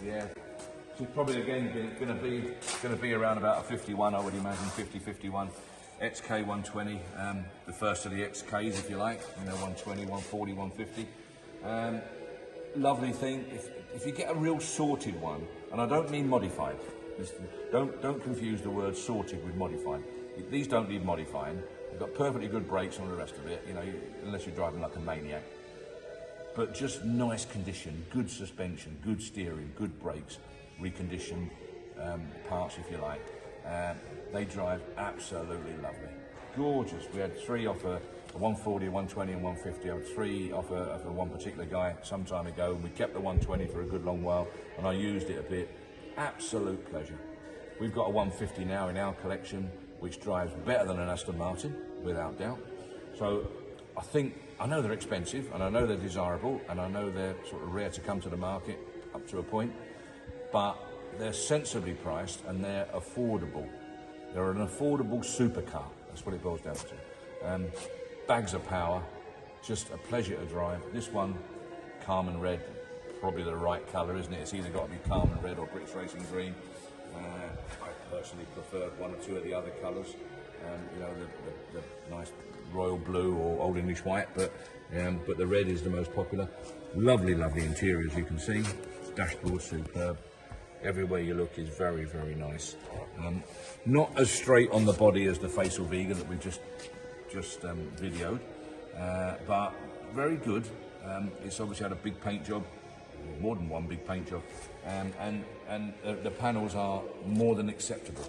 Yeah. She's probably again going to be around about a 51, I would imagine, 50, 51. XK120, the first of the XKs, if you like. You know, 120, 140, 150. Lovely thing. If you get a real sorted one, and I don't mean modified. Don't confuse the word sorted with modified. These don't need modifying. They've got perfectly good brakes on the rest of it. You know, unless you're driving like a maniac. But just nice condition, good suspension, good steering, good brakes, reconditioned parts, if you like. They drive absolutely lovely. Gorgeous. We had 3 off a 140, a 120 and 150. I had 3 off a one particular guy some time ago, and we kept the 120 for a good long while, and I used it a bit. Absolute pleasure. We've got a 150 now in our collection, which drives better than an Aston Martin, without doubt. So I know they're expensive, and I know they're desirable, and I know they're sort of rare to come to the market up to a point, but they're sensibly priced and they're affordable. They're an affordable supercar. That's what it boils down to. Bags of power, just a pleasure to drive. This one, Carmen Red, probably the right colour, isn't it? It's either got to be Carmen Red or British Racing Green. I personally prefer 1 or 2 of the other colours. You know, the nice royal blue or old English white, but the red is the most popular. Lovely, lovely interior, as you can see. Dashboard superb. Everywhere you look is very, very nice. Not as straight on the body as the Faisal Vega that we just videoed, but very good. It's obviously had a big paint job, more than one big paint job, and the panels are more than acceptable,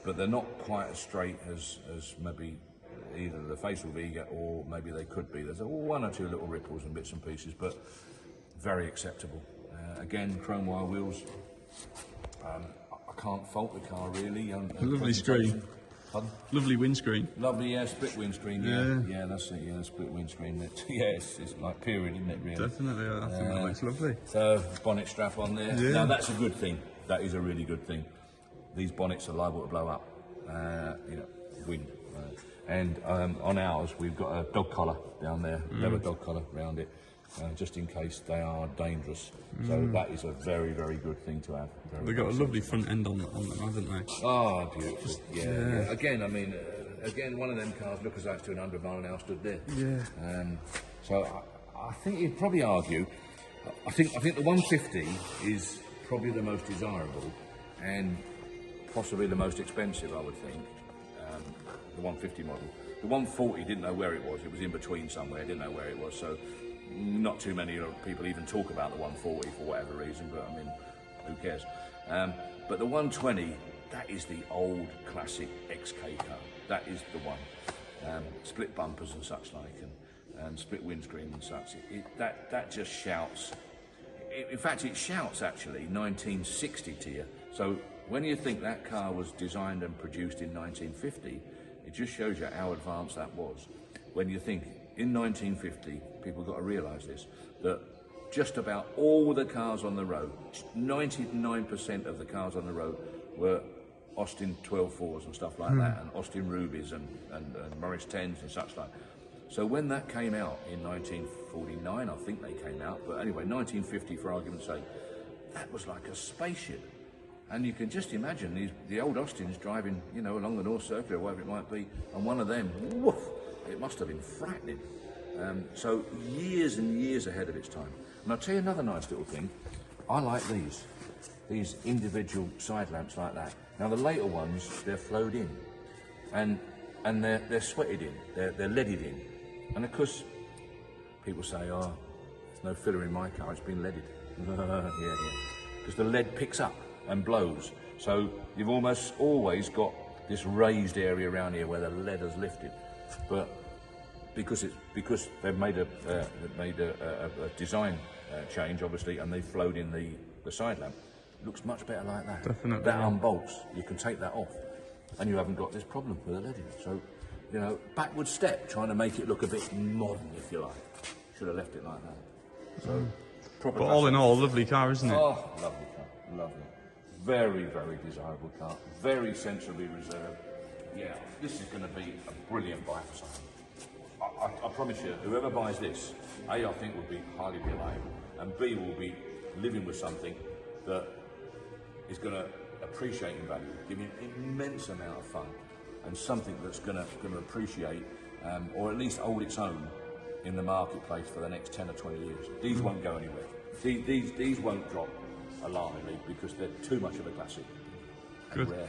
but they're not quite as straight as maybe either the Faisal Vega or maybe they could be. There's 1 or 2 little ripples and bits and pieces, but very acceptable. Again, chrome wire wheels. I can't fault the car really. Lovely screen. Pardon? Lovely windscreen. Lovely, yeah, split windscreen. Yeah, that's it. Yeah, split windscreen. It's like period, isn't it? Really. Definitely, I think that looks lovely. So bonnet strap on there. Yeah. Now that's a good thing. That is a really good thing. These bonnets are liable to blow up. You know, wind. And on ours, we've got a dog collar down there, leather dog collar around it. Just in case they are dangerous. So that is a very, very good thing to have. They've got a lovely front end on them, haven't they? Oh, beautiful. Yeah. Again, I mean, one of them cars look as though it's doing 100 mile an hour stood there. Yeah. So I think you'd probably argue, I think the 150 is probably the most desirable and possibly the most expensive, I would think, the 150 model. The 140 didn't know where it was. It was in between somewhere, didn't know where it was. So not too many people even talk about the 140 for whatever reason, but I mean, who cares? But the 120, that is the old classic XK car. That is the one. Split bumpers and such like, and split windscreen and such. That just shouts. In fact, it shouts actually 1960 to you. So when you think that car was designed and produced in 1950, it just shows you how advanced that was. When you think in 1950, people got to realise this, that just about all the cars on the road, 99% of the cars on the road were Austin 12.4s and stuff like that, and Austin Rubies and Morris 10s and such like. So when that came out in 1949, I think they came out, but anyway, 1950 for argument's sake, that was like a spaceship. And you can just imagine the old Austins driving, you know, along the North Circular or whatever it might be, and one of them, woof, it must have been frightening. So years and years ahead of its time. And I'll tell you another nice little thing. I like these individual side lamps like that. Now the later ones, they're flowed in, and they're sweated in, they're leaded in. And of course, people say, oh, there's no filler in my car, it's been leaded. Yeah. Because the lead picks up and blows. So you've almost always got this raised area around here where the lead has lifted. But because they've made a design change, obviously, and they've flowed in the side lamp, it looks much better like that. Definitely. That unbolts, you can take that off, and you haven't got this problem with the leading. So, you know, backward step, trying to make it look a bit modern, if you like. Should have left it like that. So, proper. But all in all, lovely car, isn't it? Oh, lovely car, lovely. Very, very desirable car. Very sensibly reserved. Yeah, this is going to be a brilliant buy for someone. I promise you, whoever buys this, A, I think will be highly reliable, and B, will be living with something that is going to appreciate in value, give you an immense amount of fun, and something that's going to appreciate, or at least hold its own in the marketplace for the next 10 or 20 years. These won't go anywhere. These won't drop alarmingly because they're too much of a classic and Good. rare.